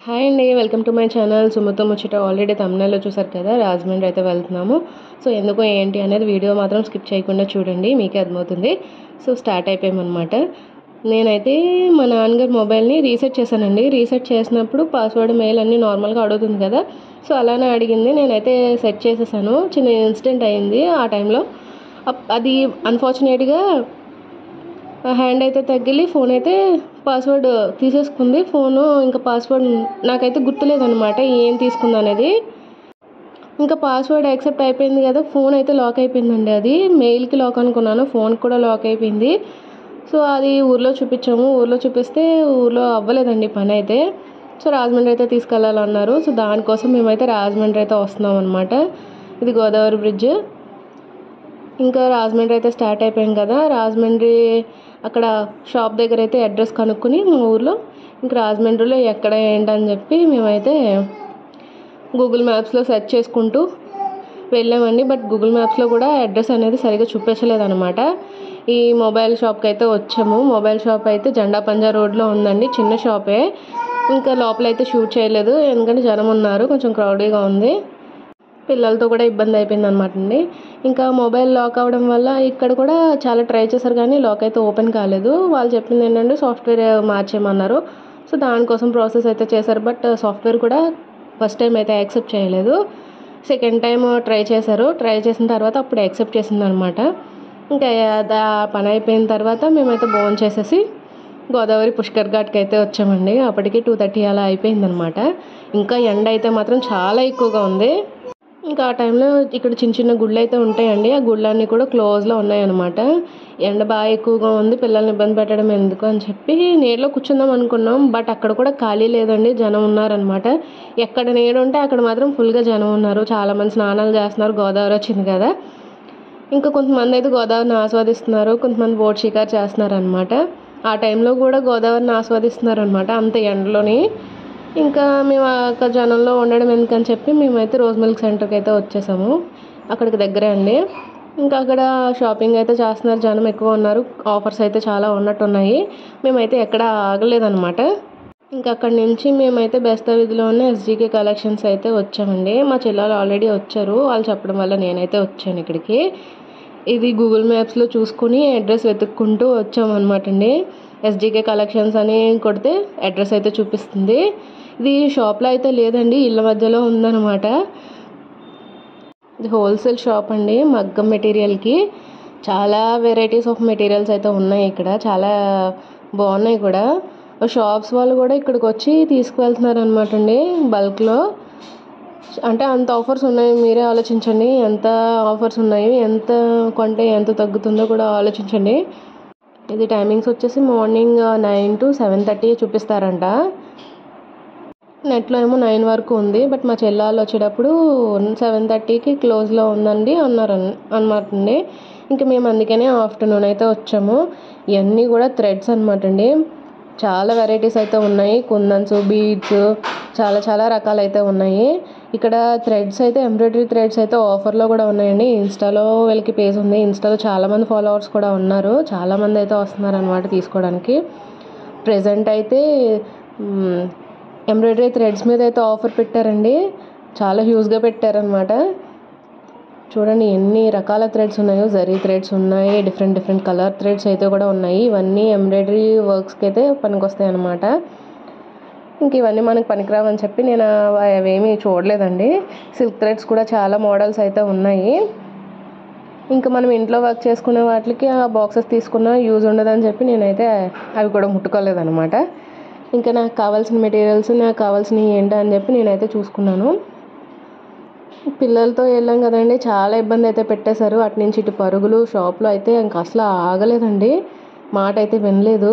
Hi అండి. Welcome to my channel సుమతో ముచ్చట. Already థంబ్‌నెయిల్‌లో చూసారు కదా, రాజమండ్రి అయితే వెళ్తున్నాము. సో ఎందుకు ఏంటి అనేది వీడియో మాత్రం స్కిప్ చేయకుండా చూడండి, మీకే అర్థమవుతుంది. సో స్టార్ట్ అయిపోయామన్నమాట. నేనైతే మా నాన్నగారి మొబైల్ని రీసెట్ చేశానండి. రీసెట్ చేసినప్పుడు పాస్వర్డ్ మెయిల్ అన్నీ నార్మల్గా అడుగుతుంది కదా, సో అలానే అడిగింది. నేనైతే సెట్ చేసేసాను. చిన్న ఇన్సిడెంట్ అయింది ఆ టైంలో. అది అన్ఫార్చునేట్గా హ్యాండ్ అయితే తగిలి ఫోన్ అయితే పాస్వర్డ్ తీసేసుకుంది. ఫోను ఇంకా పాస్వర్డ్ నాకైతే గుర్తులేదనమాట ఏం తీసుకుంది అనేది. ఇంకా పాస్వర్డ్ యాక్సెప్ట్ అయిపోయింది కదా, ఫోన్ అయితే లాక్ అయిపోయిందండి. అది మెయిల్కి లాక్ అనుకున్నాను, ఫోన్కి కూడా లాక్ అయిపోయింది. సో అది ఊర్లో చూపించాము. ఊర్లో చూపిస్తే ఊర్లో అవ్వలేదండి పని అయితే. సో రాజమండ్రి అయితే తీసుకెళ్ళాలన్నారు. సో దానికోసం మేమైతే రాజమండ్రి అయితే వస్తున్నాం అనమాట. ఇది గోదావరి బ్రిడ్జ్. ఇంకా రాజమండ్రి అయితే స్టార్ట్ అయిపోయాం కదా. రాజమండ్రి అక్కడ షాప్ దగ్గర అయితే అడ్రస్ కనుక్కొని మా ఊర్లో ఇంకా రాజమండ్రిలో ఎక్కడ ఏంటని చెప్పి మేమైతే గూగుల్ మ్యాప్స్లో సెర్చ్ చేసుకుంటూ వెళ్ళామండి. బట్ గూగుల్ మ్యాప్స్లో కూడా అడ్రస్ అనేది సరిగ్గా చూపించలేదన్నమాట. ఈ మొబైల్ షాప్కి అయితే వచ్చాము. మొబైల్ షాప్ అయితే జెండా పంజా రోడ్లో ఉందండి, చిన్న షాపే. ఇంకా లోపలైతే షూట్ చేయలేదు ఎందుకంటే జనం ఉన్నారు, కొంచెం క్రౌడీగా ఉంది. పిల్లలతో కూడా ఇబ్బంది అయిపోయింది అనమాట అండి. ఇంకా మొబైల్ లాక్ అవ్వడం వల్ల ఇక్కడ కూడా చాలా ట్రై చేశారు కానీ లాక్ అయితే ఓపెన్ కాలేదు. వాళ్ళు చెప్పింది ఏంటంటే సాఫ్ట్వేర్ మార్చేయమన్నారు. సో దానికోసం ప్రాసెస్ అయితే చేశారు. బట్ సాఫ్ట్వేర్ కూడా ఫస్ట్ టైం అయితే యాక్సెప్ట్ చేయలేదు. సెకండ్ టైం ట్రై చేశారు. ట్రై చేసిన తర్వాత అప్పుడు యాక్సెప్ట్ చేసింది అనమాట. ఇంకా పని అయిపోయిన తర్వాత మేమైతే భోజనం చేసేసి గోదావరి పుష్కర్ ఘాట్కి అయితే వచ్చామండి. అప్పటికి 2:30 అలా అయిపోయిందనమాట. ఇంకా ఎండ అయితే మాత్రం చాలా ఎక్కువగా ఉంది. ఇంకా ఆ టైంలో ఇక్కడ చిన్న చిన్న గుళ్ళు అయితే ఉంటాయండి. ఆ గుళ్ళన్నీ కూడా క్లోజ్లో ఉన్నాయన్నమాట. ఎండ బాగా ఎక్కువగా ఉంది, పిల్లల్ని ఇబ్బంది పెట్టడం ఎందుకు అని చెప్పి నీడలో కూర్చుందాం అనుకున్నాం. బట్ అక్కడ కూడా ఖాళీ లేదండి, జనం ఉన్నారనమాట. ఎక్కడ నీడ ఉంటే అక్కడ మాత్రం ఫుల్గా జనం ఉన్నారు. చాలామంది స్నానాలు చేస్తున్నారు, గోదావరి వచ్చింది కదా. ఇంకా కొంతమంది అయితే గోదావరిని ఆస్వాదిస్తున్నారు, కొంతమంది బోట్ షికారు చేస్తున్నారు అనమాట. ఆ టైంలో కూడా గోదావరిని ఆస్వాదిస్తున్నారు అనమాట, అంత ఎండలోని. ఇంకా మేము అక్కడ జనంలో ఉండడం ఎందుకని చెప్పి మేమైతే రోజ్ మిల్క్ సెంటర్కి అయితే వచ్చేసాము. అక్కడికి దగ్గరే అండి. ఇంకా అక్కడ షాపింగ్ అయితే చేస్తున్నారు, జనం ఎక్కువ ఉన్నారు. ఆఫర్స్ అయితే చాలా ఉన్నట్టున్నాయి. మేమైతే ఎక్కడ ఆగలేదన్నమాట. ఇంకా అక్కడి నుంచి మేమైతే బెస్తా వీధిలోనే ఎస్జీకే కలెక్షన్స్ అయితే వచ్చామండి. మా చెల్లెలు ఆల్రెడీ వచ్చారు, వాళ్ళు చెప్పడం వల్ల నేనైతే వచ్చాను ఇక్కడికి. ఇది గూగుల్ మ్యాప్స్లో చూసుకుని అడ్రస్ వెతుక్కుంటూ వచ్చామన్నమాట అండి. ఎస్జీకే కలెక్షన్స్ అని కొడితే అడ్రస్ అయితే చూపిస్తుంది. ఇది షాప్లో అయితే లేదండి, ఇళ్ళ మధ్యలో ఉందన్నమాట. ఇది హోల్సేల్ షాప్ అండి, మగ్గం మెటీరియల్కి. చాలా వెరైటీస్ ఆఫ్ మెటీరియల్స్ అయితే ఉన్నాయి ఇక్కడ, చాలా బాగున్నాయి కూడా. షాప్స్ వాళ్ళు కూడా ఇక్కడికి వచ్చి తీసుకువెళ్తున్నారు అనమాట అండి బల్క్లో. అంటే అంత ఆఫర్స్ ఉన్నాయి, మీరే ఆలోచించండి ఎంత ఆఫర్స్ ఉన్నాయి. ఎంత కొంటే ఎంత తగ్గుతుందో కూడా ఆలోచించండి. ఇది టైమింగ్స్ వచ్చేసి మార్నింగ్ 9 to 7:30 చూపిస్తారంట. నెట్లో ఏమో 9 వరకు ఉంది. బట్ మా చెల్లెళ్ళు వచ్చేటప్పుడు 7:30కి క్లోజ్లో ఉందండి అన్నారు అనమాట అండి. ఇంకా మేము అందుకనే ఆఫ్టర్నూన్ అయితే వచ్చాము. ఇవన్నీ కూడా థ్రెడ్స్ అనమాట అండి. చాలా వెరైటీస్ అయితే ఉన్నాయి, కుందన్స్, బీడ్స్, చాలా చాలా రకాలు అయితే ఉన్నాయి. ఇక్కడ థ్రెడ్స్ అయితే ఎంబ్రాయిడరీ థ్రెడ్స్ అయితే ఆఫర్లో కూడా ఉన్నాయండి. ఇన్స్టాలో వీళ్ళకి పేజ్ ఉంది, ఇన్స్టాలో చాలామంది ఫాలోవర్స్ కూడా ఉన్నారు. చాలామంది అయితే వస్తున్నారు అనమాట తీసుకోవడానికి. ప్రెజెంట్ అయితే ఎంబ్రాయిడరీ థ్రెడ్స్ మీద అయితే ఆఫర్ పెట్టారండి, చాలా హ్యూజ్గా పెట్టారనమాట. చూడండి ఎన్ని రకాల థ్రెడ్స్ ఉన్నాయో. జరీ థ్రెడ్స్ ఉన్నాయి, డిఫరెంట్ డిఫరెంట్ కలర్ థ్రెడ్స్ అయితే కూడా ఉన్నాయి. ఇవన్నీ ఎంబ్రాయిడరీ వర్క్స్కి అయితే పనికొస్తాయి అనమాట. ఇంక ఇవన్నీ మనకు పనికిరావని చెప్పి నేను అవేమీ చూడలేదండి. సిల్క్ థ్రెడ్స్ కూడా చాలా మోడల్స్ అయితే ఉన్నాయి. ఇంకా మనం ఇంట్లో వర్క్ చేసుకునే వాటికి ఆ బాక్సెస్ తీసుకున్న యూజ్ ఉండదని చెప్పి నేనైతే అవి కూడా ముట్టుకోలేదన్నమాట. ఇంకా నాకు కావాల్సిన మెటీరియల్స్, నాకు కావాల్సినవి ఏంటని చెప్పి నేనైతే చూసుకున్నాను. పిల్లలతో వెళ్ళాం కదండి, చాలా ఇబ్బంది అయితే పెట్టేశారు. అటు నుంచి ఇటు పరుగులు. షాప్లో అయితే ఇంకా అసలు ఆగలేదండి, మాట అయితే వినలేదు.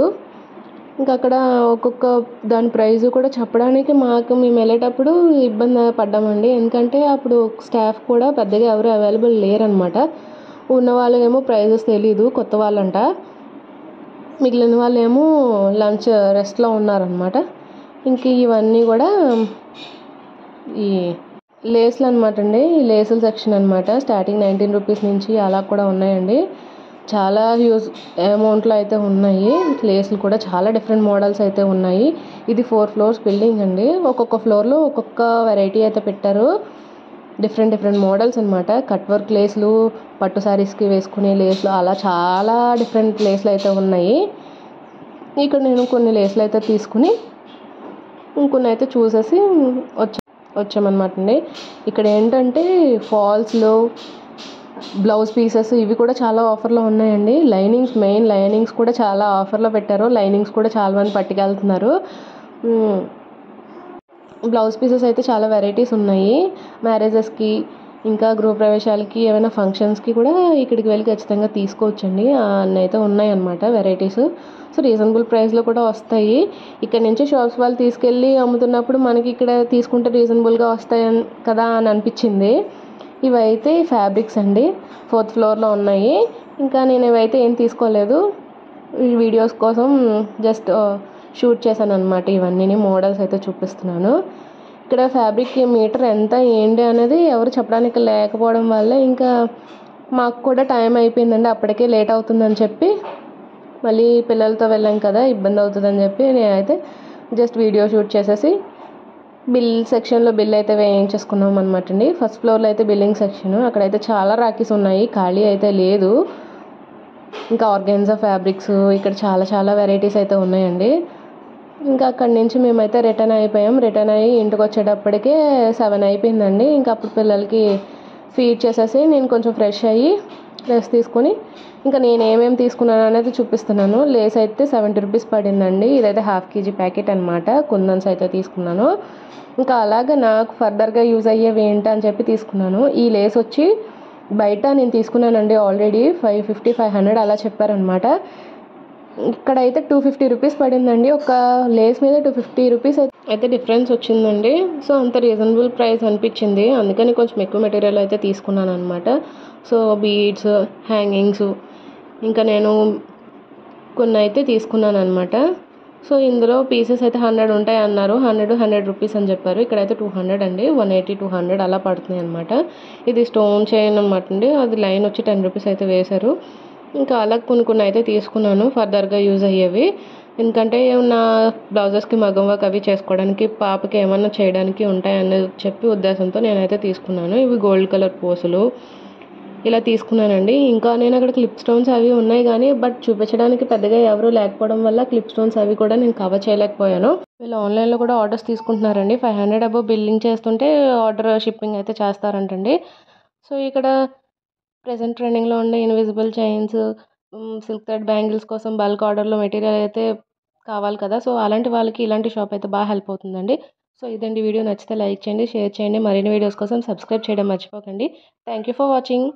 ఇంకా అక్కడ ఒక్కొక్క దాని ప్రైస్ కూడా చెప్పడానికి మేము వెళ్ళేటప్పుడు ఇబ్బంది పడ్డామండి. ఎందుకంటే అప్పుడు స్టాఫ్ కూడా పెద్దగా ఎవరు అవైలబుల్ లేరనమాట. ఉన్న వాళ్ళు ఏమో ప్రైజెస్ తెలీదు, కొత్త వాళ్ళంట. మిగిలిన వాళ్ళు ఏమో లంచ్ రెస్ట్లో ఉన్నారనమాట. ఇంక ఇవన్నీ కూడా ఈ లేస్లు అనమాట అండి. ఈ లేసుల సెక్షన్ అనమాట. స్టార్టింగ్ 19 రూపీస్ నుంచి అలా కూడా ఉన్నాయండి. చాలా హ్యూజ్ అమౌంట్లో అయితే ఉన్నాయి. లేస్లు కూడా చాలా డిఫరెంట్ మోడల్స్ అయితే ఉన్నాయి. ఇది 4 ఫ్లోర్స్ బిల్డింగ్ అండి. ఒక్కొక్క ఫ్లోర్లో ఒక్కొక్క వెరైటీ అయితే పెట్టారు. డిఫరెంట్ మోడల్స్ అనమాట. కట్ వర్క్ లేస్లు, పట్టు శారీస్కి వేసుకునే లేస్లు, అలా చాలా డిఫరెంట్ లేస్లు అయితే ఉన్నాయి. ఇక్కడ నేను కొన్ని లేస్లు అయితే తీసుకుని ఇంకొన్ని అయితే చూసేసి వచ్చామన్నమాట అండి. ఇక్కడ ఏంటంటే ఫాల్స్లో బ్లౌజ్ పీసెస్ ఇవి కూడా చాలా ఆఫర్లో ఉన్నాయండి. మెయిన్ లైనింగ్స్ కూడా చాలా ఆఫర్లో పెట్టారు. లైనింగ్స్ కూడా చాలా మంది పట్టుకెళ్తున్నారు. బ్లౌజ్ పీసెస్ అయితే చాలా వెరైటీస్ ఉన్నాయి. మ్యారేజెస్కి, ఇంకా గృహప్రవేశాలకి, ఏమైనా ఫంక్షన్స్కి కూడా ఇక్కడికి వెళ్ళి ఖచ్చితంగా తీసుకోవచ్చండి. అన్నీ అయితే ఉన్నాయన్నమాట వెరైటీస్. సో రీజనబుల్ ప్రైస్లో కూడా వస్తాయి. ఇక్కడ నుంచి షాప్స్ వాళ్ళు తీసుకెళ్ళి అమ్ముతున్నప్పుడు మనకి ఇక్కడ తీసుకుంటే రీజనబుల్గా వస్తాయి కదా అని అనిపించింది. ఇవైతే ఫ్యాబ్రిక్స్ అండి. 4th ఫ్లోర్లో ఉన్నాయి. ఇంకా నేను ఇవైతే ఏం తీసుకోలేదు. ఈ వీడియోస్ కోసం జస్ట్ షూట్ చేశాను అనమాట. ఇవన్నీ మోడల్స్ అయితే చూపిస్తున్నాను. ఇక్కడ ఫ్యాబ్రిక్ మీటర్ ఎంత ఏంటి అనేది ఎవరు చెప్పడానికి లేకపోవడం వల్ల ఇంకా మాకు కూడా టైం అయిపోయిందండి. అప్పటికే లేట్ అవుతుందని చెప్పి మళ్ళీ పిల్లలతో వెళ్ళాం కదా, ఇబ్బంది అవుతుందని చెప్పి నేనైతే జస్ట్ వీడియో షూట్ చేసేసి బిల్ సెక్షన్లో బిల్ అయితే వేయించేసుకున్నాం అనమాట అండి. ఫస్ట్ ఫ్లోర్లో అయితే బిల్లింగ్ సెక్షన్. అక్కడైతే చాలా రాఖీస్ ఉన్నాయి, ఖాళీ అయితే లేదు. ఇంకా ఆర్గాన్జా ఫ్యాబ్రిక్స్ ఇక్కడ చాలా వెరైటీస్ అయితే ఉన్నాయండి. ఇంకా అక్కడి నుంచి మేమైతే రిటర్న్ అయిపోయాం. రిటర్న్ అయ్యి ఇంటికి వచ్చేటప్పటికే 7 అయిపోయిందండి. ఇంకా అప్పుడు పిల్లలకి ఫీడ్ చేసేసి నేను కొంచెం ఫ్రెష్ అయ్యి రెస్ట్ తీసుకొని ఇంకా నేను ఏమేమి తీసుకున్నాను అనేది చూపిస్తున్నాను. లేస్ అయితే 70 రూపీస్ పడిందండి. ఇదైతే 1/2 kg ప్యాకెట్ అనమాట. కుందన్స్ అయితే తీసుకున్నాను. ఇంకా అలాగే నాకు ఫర్దర్గా యూజ్ అయ్యేవి ఏంటని చెప్పి తీసుకున్నాను. ఈ లేస్ వచ్చి బయట నేను తీసుకున్నానండి ఆల్రెడీ 550, 500 అలా చెప్పారనమాట. ఇక్కడైతే 250 రూపీస్ పడిందండి. ఒక లేస్ మీద 250 రూపీస్ అయితే డిఫరెన్స్ వచ్చిందండి. సో అంత రీజనబుల్ ప్రైస్ అనిపించింది. అందుకని కొంచెం ఎక్కువ మెటీరియల్ అయితే తీసుకున్నాను అనమాట. సో బీడ్స్, హ్యాంగింగ్స్, ఇంకా నేను కొన్ని అయితే తీసుకున్నాను అనమాట. సో ఇందులో పీసెస్ అయితే 100 ఉంటాయి అన్నారు. 100 రూపీస్ అని చెప్పారు. ఇక్కడైతే 200 అండి. 180, 200 అలా పడుతున్నాయి అనమాట. ఇది స్టోన్ చైన్ అనమాట అండి. అది లైన్ వచ్చి 10 రూపీస్ అయితే వేశారు. ఇంకా అలా కొన్ని అయితే తీసుకున్నాను ఫర్దర్గా యూజ్ అయ్యేవి. ఎందుకంటే నా బ్లౌజెస్కి మగ్గం వర్క్ అవి చేసుకోవడానికి, పాపకి ఏమన్నా చేయడానికి ఉంటాయని చెప్పి ఉద్దేశంతో నేనైతే తీసుకున్నాను. ఇవి గోల్డ్ కలర్ పూసలు ఇలా తీసుకున్నానండి. ఇంకా నేను అక్కడ క్లిప్ స్టోన్స్ అవి ఉన్నాయి కానీ బట్ చూపించడానికి పెద్దగా ఎవరు లేకపోవడం వల్ల క్లిప్ స్టోన్స్ అవి కూడా నేను కవర్ చేయలేకపోయాను. వీళ్ళు ఆన్లైన్లో కూడా ఆర్డర్స్ తీసుకుంటున్నారండి. 500 అబవ్ బిల్లింగ్ చేస్తుంటే ఆర్డర్ షిప్పింగ్ అయితే చేస్తారంటండి. సో ఇక్కడ ప్రెజెంట్ ట్రెండింగ్లో ఉండే invisible chains, silk thread bangles కోసం బల్క్ ఆర్డర్లో మెటీరియల్ అయితే కావాలి కదా. సో అలాంటి వాళ్ళకి ఇలాంటి షాప్ అయితే బాగా హెల్ప్ అవుతుందండి. సో ఇదండి వీడియో. నచ్చితే లైక్ చేయండి, షేర్ చేయండి. మరిన్ని వీడియోస్ కోసం సబ్స్క్రైబ్ చేయడం మర్చిపోకండి. Thank you for watching.